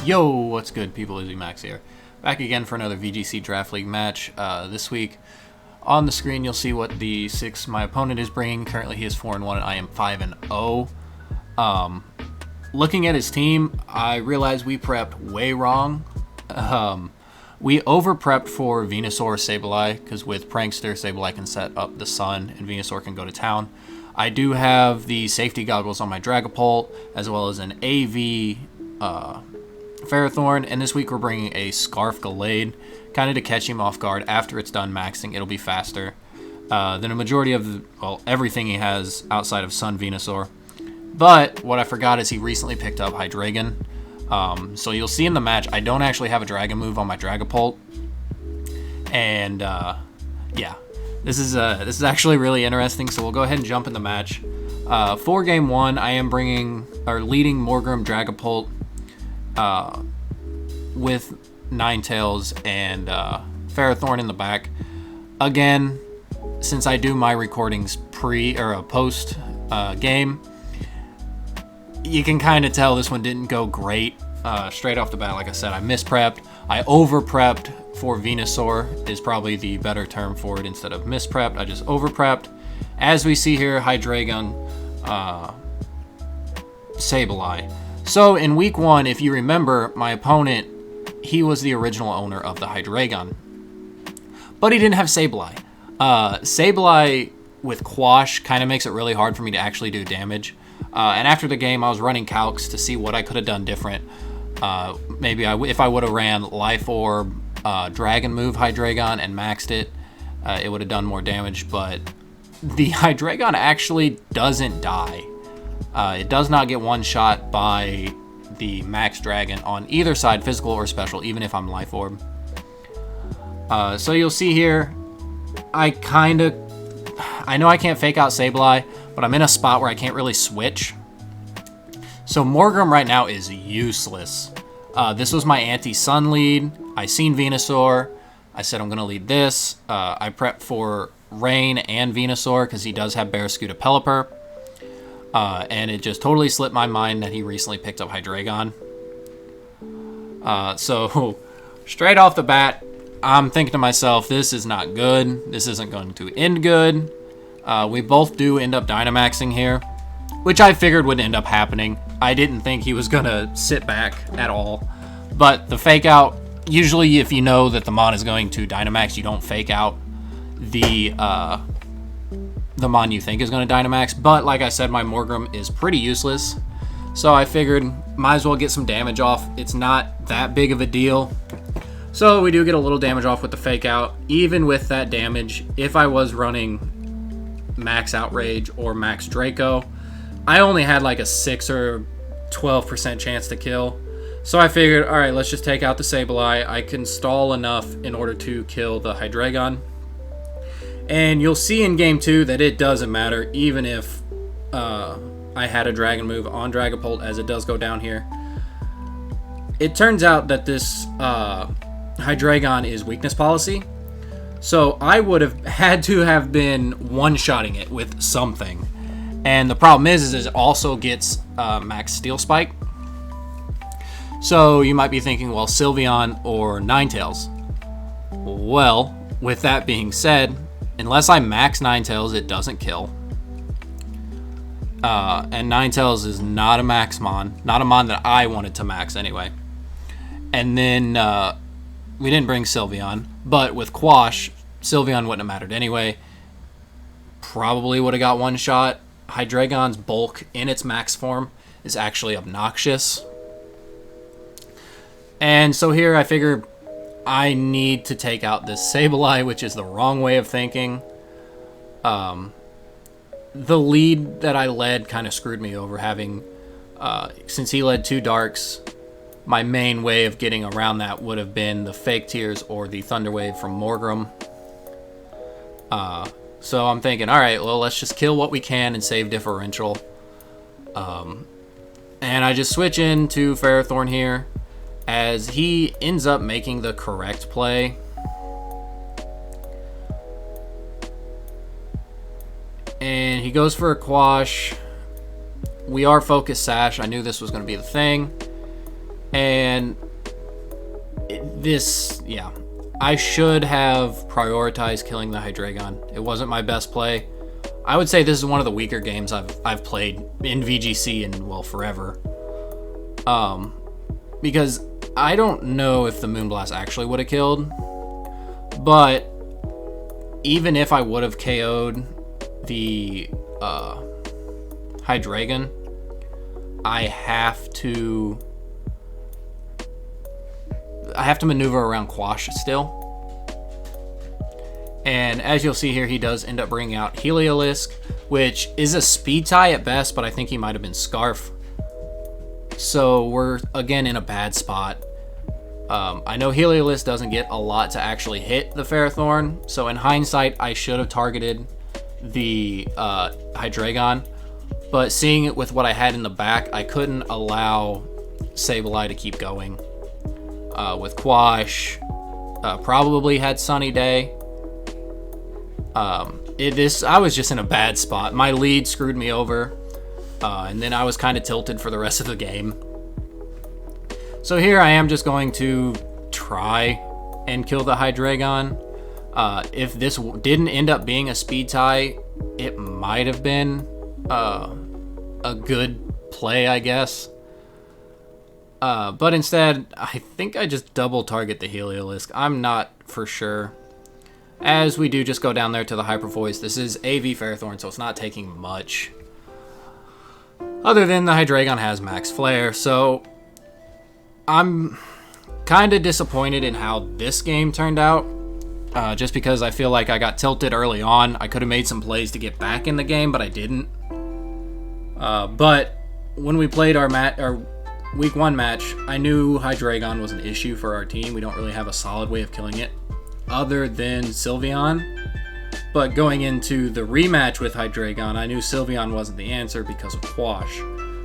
Yo, what's good, people? Izzy Max here. Back again for another VGC Draft League match. This week, on the screen, you'll see what the six my opponent is bringing. Currently, he is 4-1, and I am 5-0. Looking at his team, I realized we prepped way wrong. We over-prepped for Venusaur Sableye, because with Prankster, Sableye can set up the sun, and Venusaur can go to town. I do have the safety goggles on my Dragapult, as well as an AV Ferrothorn, and this week we're bringing a Scarf Gallade, kind of to catch him off guard. After it's done maxing, it'll be faster than a majority of everything he has outside of Sun Venusaur. But what I forgot is he recently picked up Hydreigon. So you'll see in the match, I don't actually have a Dragon move on my Dragapult. And yeah, this is actually really interesting. So we'll go ahead and jump in the match. For game one, I am leading Morgrem Dragapult with Ninetales and Ferrothorn in the back. Again, since I do my recordings post game, you can kind of tell this one didn't go great. Straight off the bat, like I said, I misprepped. I over-prepped for Venusaur is probably the better term for it instead of misprepped. I just over-prepped. As we see here, Hydreigon, Sableye. So in week one, if you remember, my opponent, he was the original owner of the Hydreigon, but he didn't have Sableye. Sableye with Quash kind of makes it really hard for me to actually do damage. And after the game, I was running calcs to see what I could have done different. Maybe if I would have ran Life Orb, Dragon move Hydreigon and maxed it, it would have done more damage. But the Hydreigon actually doesn't die. It does not get one shot by the Max Dragon on either side, physical or special, even if I'm Life Orb. So you'll see here, I know I can't fake out Sableye, but I'm in a spot where I can't really switch. So Morgrem right now is useless. This was my anti-Sun lead. I seen Venusaur. I said I'm going to lead this. I prepped for Rain and Venusaur because he does have Barraskewda Pelipper. And it just totally slipped my mind that he recently picked up Hydreigon. So straight off the bat, I'm thinking to myself, this is not good. This isn't going to end good. We both do end up Dynamaxing here, which I figured would end up happening. I didn't think he was going to sit back at all. But the fake out, usually if you know that the Mon is going to Dynamax, you don't fake out the Mon you think is going to Dynamax. But like I said, my Morgrem is pretty useless. So I figured might as well get some damage off. It's not that big of a deal. So we do get a little damage off with the fake out. Even with that damage, if I was running Max Outrage or Max Draco, I only had like a 6 or 12% chance to kill. So I figured, all right, let's just take out the Sableye. I can stall enough in order to kill the Hydreigon. And you'll see in game 2 that it doesn't matter, even if I had a Dragon move on Dragapult, as it does go down here. It turns out that this Hydreigon is weakness policy. So I would have had to have been one-shotting it with something. And the problem is it also gets Max Steel Spike. So you might be thinking, well, Sylveon or Ninetales. Well, with that being said, unless I max Ninetales, it doesn't kill. And Ninetales is not a max Mon. Not a Mon that I wanted to max anyway. And then we didn't bring Sylveon. But with Quash, Sylveon wouldn't have mattered anyway. Probably would have got one shot. Hydreigon's bulk in its max form is actually obnoxious. And so here I figure I need to take out this Sableye, which is the wrong way of thinking. The lead that I led kind of screwed me over, having since he led 2 Darks. My main way of getting around that would have been the Fake Tears or the Thunder Wave from Morgrem. So I'm thinking, all right, well, let's just kill what we can and save differential. And I just switch into Ferrothorn here, as he ends up making the correct play. And he goes for a Quash. We are Focus Sash. I knew this was going to be the thing. And yeah. I should have prioritized killing the Hydreigon. It wasn't my best play. I would say this is one of the weaker games I've played in VGC in, well, forever. Because I don't know if the Moonblast actually would have killed, but even if I would have KO'd the Hydreigon, I have to maneuver around Quash still. And as you'll see here, he does end up bringing out Heliolisk, which is a speed tie at best, but I think he might have been Scarf. So we're, again, in a bad spot. I know Heliolisk doesn't get a lot to actually hit the Ferrothorn, so in hindsight, I should have targeted the Hydreigon. But seeing it with what I had in the back, I couldn't allow Sableye to keep going. With Quash, probably had Sunny Day. I was just in a bad spot. My lead screwed me over, and then I was kind of tilted for the rest of the game. So here I am just going to try and kill the Hydreigon. If this didn't end up being a speed tie, it might have been a good play, I guess. But instead, I think I just double target the Heliolisk. I'm not for sure. As we do just go down there to the Hyper Voice. This is AV Ferrothorn, so it's not taking much. Other than the Hydreigon has Max Flare, so I'm kind of disappointed in how this game turned out. Just because I feel like I got tilted early on. I could have made some plays to get back in the game, but I didn't. But when we played our Week 1 match, I knew Hydreigon was an issue for our team. We don't really have a solid way of killing it other than Sylveon. But going into the rematch with Hydreigon, I knew Sylveon wasn't the answer because of Quash.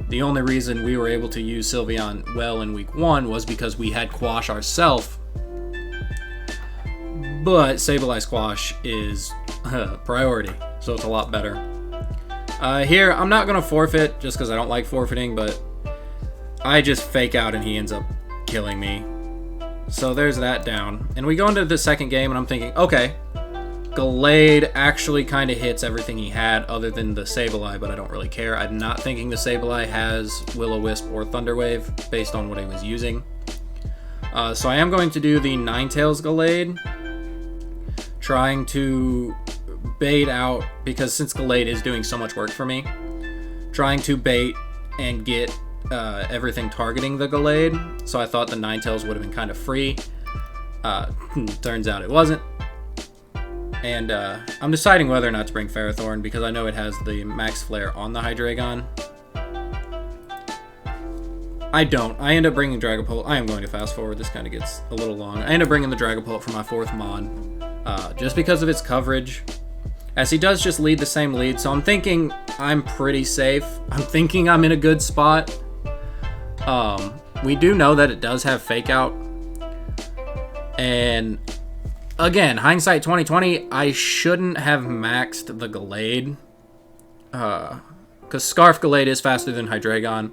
The only reason we were able to use Sylveon well in Week 1 was because we had Quash ourselves. But Sableye Quash is priority, so it's a lot better. Here, I'm not going to forfeit just because I don't like forfeiting, but I just fake out and he ends up killing me. So there's that down. And we go into the second game and I'm thinking, okay, Gallade actually kind of hits everything he had other than the Sableye, but I don't really care. I'm not thinking the Sableye has Will-O-Wisp or Thunderwave based on what he was using. So I am going to do the Ninetales Gallade, trying to bait out, because since Gallade is doing so much work for me, trying to bait and get everything targeting the Gallade. So I thought the Ninetales would have been kind of free. Turns out it wasn't. And I'm deciding whether or not to bring Ferrothorn because I know it has the Max Flare on the Hydreigon. I don't. I end up bringing Dragapult. I am going to fast forward. This kind of gets a little long. I end up bringing the Dragapult for my 4th Mon. Just because of its coverage. As he does just lead the same lead. So I'm thinking I'm pretty safe. I'm thinking I'm in a good spot. We do know that it does have Fake Out. And again, hindsight 2020, I shouldn't have maxed the Gallade. Because Scarf Gallade is faster than Hydreigon.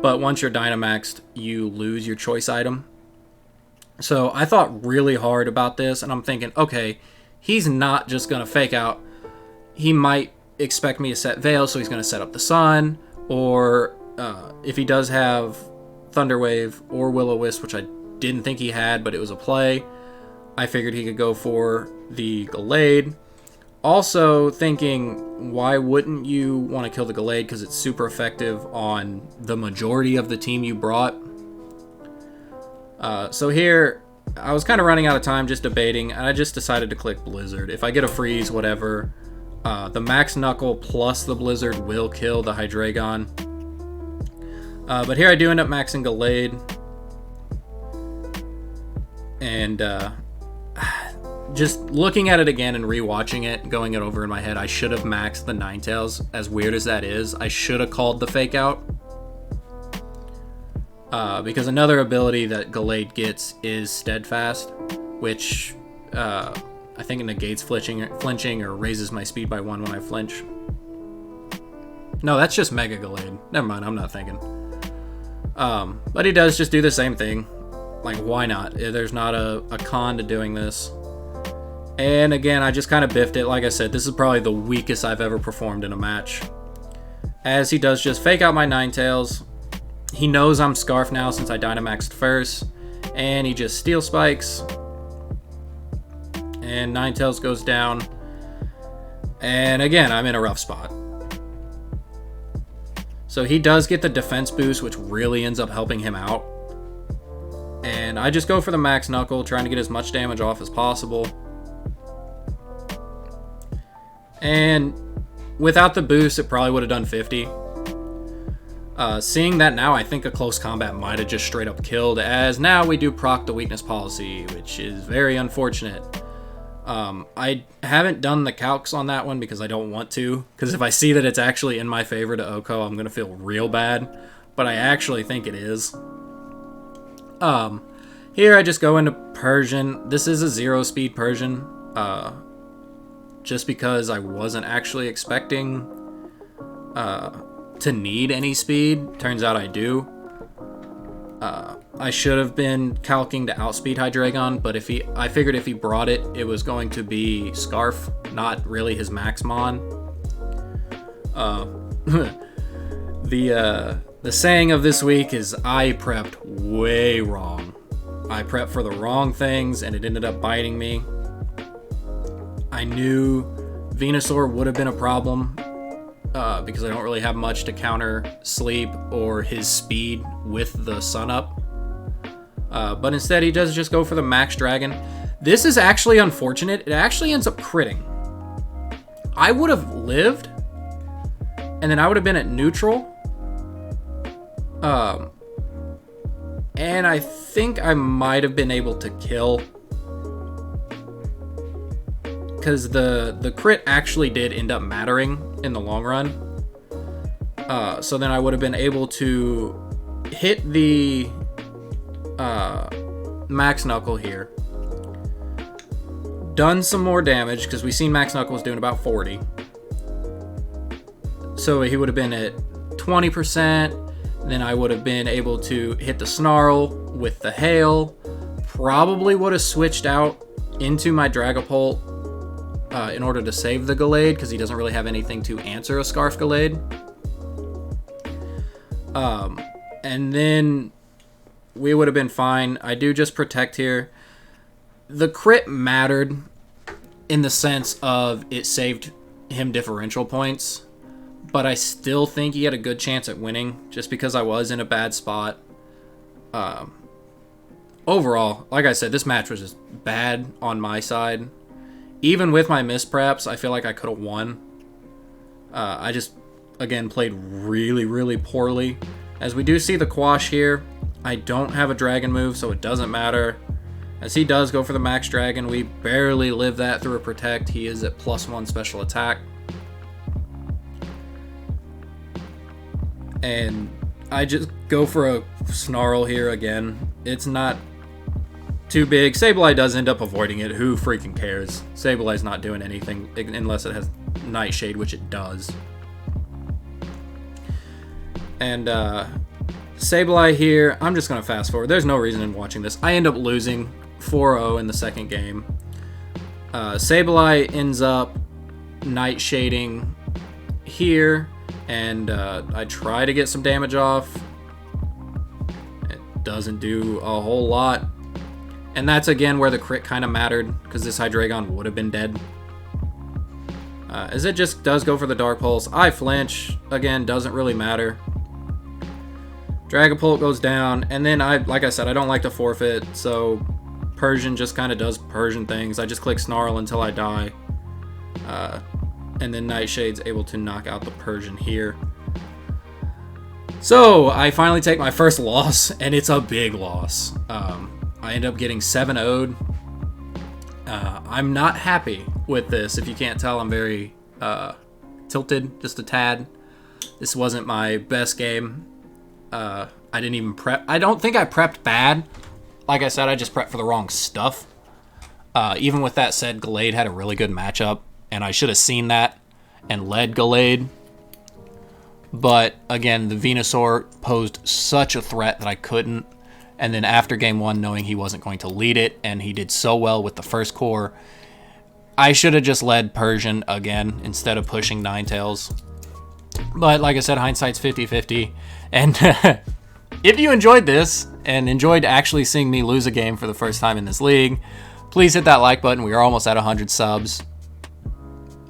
But once you're Dynamaxed, you lose your choice item. So I thought really hard about this, and I'm thinking, okay, he's not just going to Fake Out. He might expect me to set Veil, so he's going to set up the Sun. Or if he does have Thunderwave or Will-O-Wisp, which I didn't think he had, but it was a play, I figured he could go for the Gallade. Also thinking, why wouldn't you want to kill the Gallade? Because it's super effective on the majority of the team you brought. So here, I was kind of running out of time just debating, and I just decided to click Blizzard. If I get a freeze, whatever, the Max Knuckle plus the Blizzard will kill the Hydreigon. But here I do end up maxing Gallade. And just looking at it again and rewatching it, going it over in my head, I should have maxed the Ninetales. As weird as that is, I should have called the Fake Out. Because another ability that Gallade gets is Steadfast, which I think it negates flinching or raises my speed by 1 when I flinch. No, that's just Mega Gallade. Never mind, I'm not thinking. But he does just do the same thing. Like, why not? There's not a con to doing this. And again, I just kind of biffed it. Like I said, this is probably the weakest I've ever performed in a match. As he does just fake out my Ninetales. He knows I'm Scarf now since I Dynamaxed first. And he just Steel Spikes. And Ninetales goes down. And again, I'm in a rough spot. So he does get the defense boost, which really ends up helping him out. And I just go for the Max Knuckle, trying to get as much damage off as possible. And without the boost, it probably would have done 50. Seeing that now, I think a close combat might have just straight up killed, as now we do proc the weakness policy, which is very unfortunate. I haven't done the calcs on that one because I don't want to, because if I see that it's actually in my favor to Oko, I'm going to feel real bad, but I actually think it is. Here I just go into Persian. This is a 0-speed Persian, just because I wasn't actually expecting to need any speed. Turns out I do. I should have been calcing to outspeed Hydreigon, but I figured if he brought it, it was going to be Scarf, not really his Maxmon. The saying of this week is I prepped way wrong. I prepped for the wrong things, and it ended up biting me. I knew Venusaur would have been a problem, because I don't really have much to counter Sleep or his speed with the Sun Up. But instead, he does just go for the Max Dragon. This is actually unfortunate. It actually ends up critting. I would have lived, and then I would have been at neutral. And I think I might have been able to kill, because the crit actually did end up mattering in the long run. So then I would have been able to hit the Max Knuckle here. Done some more damage, because we seen Max Knuckle was doing about 40. So he would have been at 20%. Then I would have been able to hit the Snarl with the Hail. Probably would have switched out into my Dragapult in order to save the Gallade, because he doesn't really have anything to answer a Scarf Gallade. And then we would have been fine. I do just Protect here. The crit mattered in the sense of it saved him differential points, but I still think he had a good chance at winning just because I was in a bad spot. Overall, like I said, this match was just bad on my side. Even with my mispreps, I feel like I could have won. I just, again, played really, really poorly. As we do see the Quash here, I don't have a Dragon move, so it doesn't matter. As he does go for the Max Dragon, we barely live that through a Protect. He is at +1 special attack. And I just go for a Snarl here again. It's not too big. Sableye does end up avoiding it. Who freaking cares? Sableye's not doing anything unless it has Nightshade, which it does. And Sableye here, I'm just going to fast forward. There's no reason in watching this. I end up losing 4-0 in the second game. Sableye ends up Nightshading here, and I try to get some damage off. It doesn't do a whole lot. And that's again where the crit kind of mattered, because this Hydreigon would have been dead. As it just does go for the Dark Pulse. I flinch. Again, doesn't really matter. Dragapult goes down, and then like I said, I don't like to forfeit, so Persian just kind of does Persian things. I just click Snarl until I die. And then Nightshade's able to knock out the Persian here. So I finally take my first loss, and it's a big loss. I end up getting 7-0'd. I'm not happy with this. If you can't tell, I'm very tilted, just a tad. This wasn't my best game. I didn't even prep. I don't think I prepped bad. Like I said, I just prepped for the wrong stuff. Even with that said, Gallade had a really good matchup, and I should have seen that and led Gallade. But again, the Venusaur posed such a threat that I couldn't. And then after game 1, knowing he wasn't going to lead it, and he did so well with the first core, I should have just led Persian again instead of pushing Ninetales. But like I said, hindsight's 50-50. And if you enjoyed this and enjoyed actually seeing me lose a game for the first time in this league, please hit that like button. We are almost at 100 subs.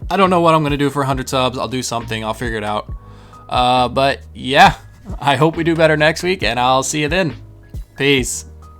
I don't know what I'm going to do for 100 subs. I'll do something. I'll figure it out. But yeah, I hope we do better next week, and I'll see you then. Peace.